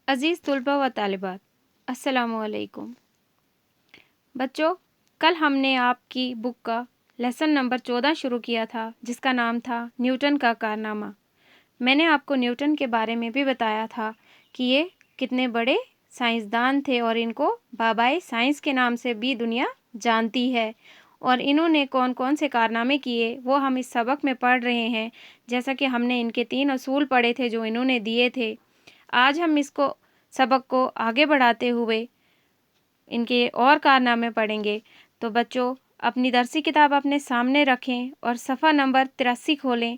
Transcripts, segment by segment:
عزیز طلباء و طالبات، السلام علیکم۔ بچوں، کل ہم نے آپ کی بک کا لیسن نمبر 14 شروع کیا تھا، جس کا نام تھا نیوٹن کا کارنامہ۔ میں نے آپ کو نیوٹن کے بارے میں بھی بتایا تھا کہ یہ کتنے بڑے سائنسدان تھے اور ان کو بابائے سائنس کے نام سے بھی دنیا جانتی ہے، اور انہوں نے کون کون سے کارنامے کیے وہ ہم اس سبق میں پڑھ رہے ہیں، جیسا کہ ہم نے ان کے 3 اصول پڑھے تھے جو انہوں نے دیے تھے۔ آج ہم اس کو سبق کو آگے بڑھاتے ہوئے ان کے اور کارنامے پڑھیں گے۔ تو بچوں، اپنی درسی کتاب اپنے سامنے رکھیں اور صفحہ نمبر 83 کھولیں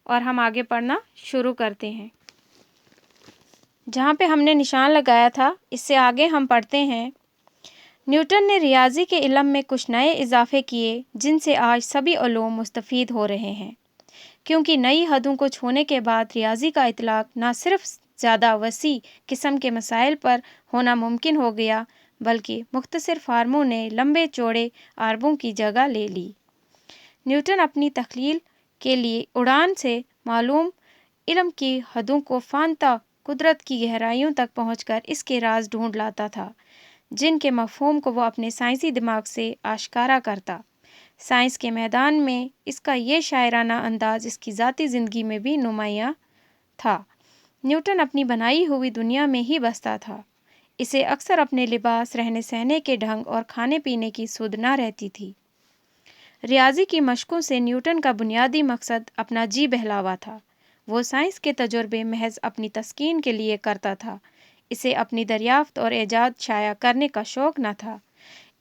اور ہم آگے پڑھنا شروع کرتے ہیں۔ جہاں پہ ہم نے نشان لگایا تھا اس سے آگے ہم پڑھتے ہیں۔ نیوٹن نے ریاضی کے علم میں کچھ نئے اضافے کیے جن سے آج سبھی علوم مستفید ہو رہے ہیں، کیونکہ نئی حدوں کو چھونے کے بعد ریاضی کا اطلاق نہ صرف زیادہ وسیع قسم کے مسائل پر ہونا ممکن ہو گیا بلکہ مختصر فارموں نے لمبے چوڑے عربوں کی جگہ لے لی۔ نیوٹن اپنی تخلیق کے لیے اڑان سے معلوم علم کی حدوں کو پھاندتا قدرت کی گہرائیوں تک پہنچ کر اس کے راز ڈھونڈ لاتا تھا جن کے مفہوم کو وہ اپنے سائنسی دماغ سے آشکارا کرتا۔ سائنس کے میدان میں اس کا یہ شاعرانہ انداز اس کی ذاتی زندگی میں بھی نمایاں تھا۔ نیوٹن اپنی بنائی ہوئی دنیا میں ہی بستا تھا۔ اسے اکثر اپنے لباس، رہنے سہنے کے ڈھنگ اور کھانے پینے کی سدھ نہ رہتی تھی۔ ریاضی کی مشقوں سے نیوٹن کا بنیادی مقصد اپنا جی بہلاوا تھا۔ وہ سائنس کے تجربے محض اپنی تسکین کے لیے کرتا تھا۔ اسے اپنی دریافت اور ایجاد شائع کرنے کا شوق نہ تھا۔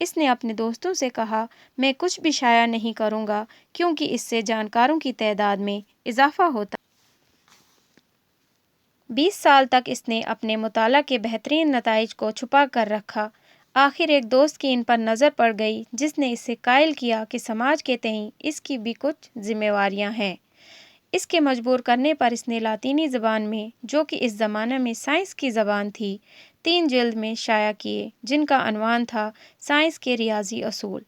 اس نے اپنے دوستوں سے کہا، میں کچھ بھی شائع نہیں کروں گا کیونکہ اس سے جانکاروں کی تعداد میں اضافہ ہوتا۔ 20 سال تک اس نے اپنے مطالعہ کے بہترین نتائج کو چھپا کر رکھا۔ آخر ایک دوست کی ان پر نظر پڑ گئی جس نے اسے قائل کیا کہ سماج کے تئیں اس کی بھی کچھ ذمہ داریاں ہیں۔ اس کے مجبور کرنے پر اس نے لاطینی زبان میں، جو کہ اس زمانے میں سائنس کی زبان تھی، 3 جلد میں شائع کیے جن کا عنوان تھا سائنس کے ریاضی اصول۔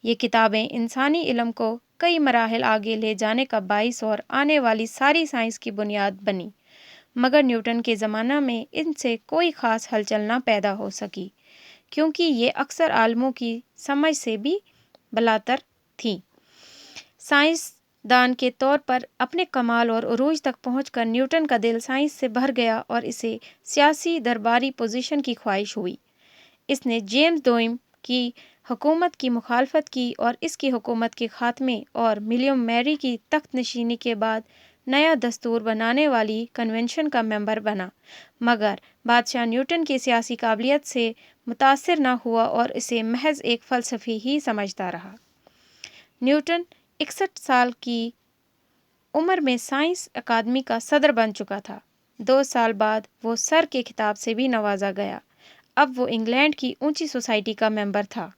یہ کتابیں انسانی علم کو کئی مراحل آگے لے جانے کا باعث اور آنے والی ساری سائنس کی بنیاد بنی، مگر نیوٹن کے زمانہ میں ان سے کوئی خاص ہلچل نہ پیدا ہو سکی کیونکہ یہ اکثر عالموں کی سمجھ سے بھی بالاتر تھیں۔ سائنس دان کے طور پر اپنے کمال اور عروج تک پہنچ کر نیوٹن کا دل سائنس سے بھر گیا اور اسے سیاسی درباری پوزیشن کی خواہش ہوئی۔ اس نے جیمز دوئم کی حکومت کی مخالفت کی اور اس کی حکومت کے خاتمے اور ولیم میری کی تخت نشینی کے بعد نیا دستور بنانے والی کنونشن کا ممبر بنا، مگر بادشاہ نیوٹن کی سیاسی قابلیت سے متاثر نہ ہوا اور اسے محض ایک فلسفی ہی سمجھتا رہا۔ نیوٹن 61 سال کی عمر میں سائنس اکادمی کا صدر بن چکا تھا۔ 2 سال بعد وہ سر کے خطاب سے بھی نوازا گیا۔ اب وہ انگلینڈ کی اونچی سوسائٹی کا ممبر تھا۔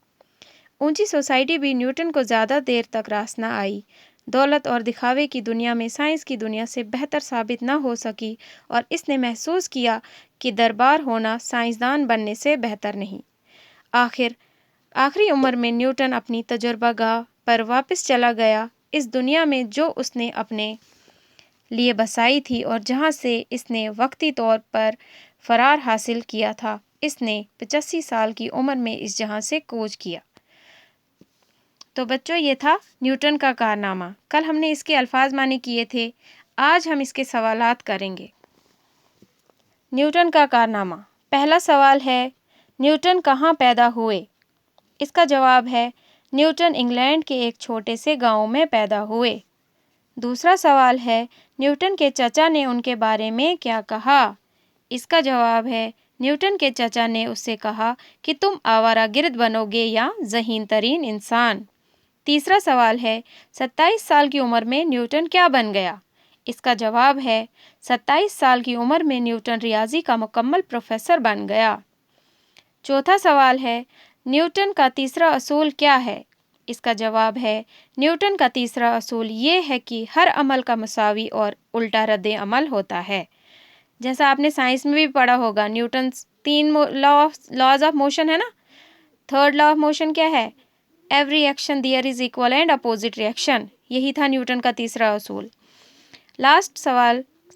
اونچی سوسائٹی بھی نیوٹن کو زیادہ دیر تک راس نہ آئی۔ دولت اور دکھاوے کی دنیا میں سائنس کی دنیا سے بہتر ثابت نہ ہو سکی اور اس نے محسوس کیا کہ دربار ہونا سائنسدان بننے سے بہتر نہیں۔ آخری عمر میں نیوٹن اپنی تجربہ گاہ پر واپس چلا گیا، اس دنیا میں جو اس نے اپنے لیے بسائی تھی اور جہاں سے اس نے وقتی طور پر فرار حاصل کیا تھا۔ اس نے 85 سال کی عمر میں اس جہاں سے کوچ کیا۔ تو بچوں، یہ تھا نیوٹن کا کارنامہ۔ کل ہم نے اس کے الفاظ معنی کیے تھے، آج ہم اس کے سوالات کریں گے۔ نیوٹن کا کارنامہ۔ پہلا سوال ہے، نیوٹن کہاں پیدا ہوئے؟ اس کا جواب ہے، نیوٹن انگلینڈ کے ایک چھوٹے سے گاؤں میں پیدا ہوئے۔ دوسرا سوال ہے، نیوٹن کے چچا نے ان کے بارے میں کیا کہا؟ اس کا جواب ہے، نیوٹن کے چچا نے اس سے کہا کہ تم آوارہ گرد بنو گے یا ذہین ترین انسان۔ تیسرا سوال ہے، 27 سال کی عمر میں نیوٹن کیا بن گیا؟ اس کا جواب ہے، 27 سال کی عمر میں نیوٹن ریاضی کا مکمل پروفیسر بن گیا۔ چوتھا سوال ہے، نیوٹن کا تیسرا اصول کیا ہے؟ اس کا جواب ہے، نیوٹن کا تیسرا اصول یہ ہے کہ ہر عمل کا مساوی اور الٹا رد عمل ہوتا ہے۔ جیسا آپ نے سائنس میں بھی پڑھا ہوگا، نیوٹن 3 لاز آف موشن ہے نا۔ 3rd لا آف موشن کیا ہے؟ Every action there is equal and opposite reaction. یہی تھا نیوٹن کا تیسرا اصول۔ لاسٹ سوال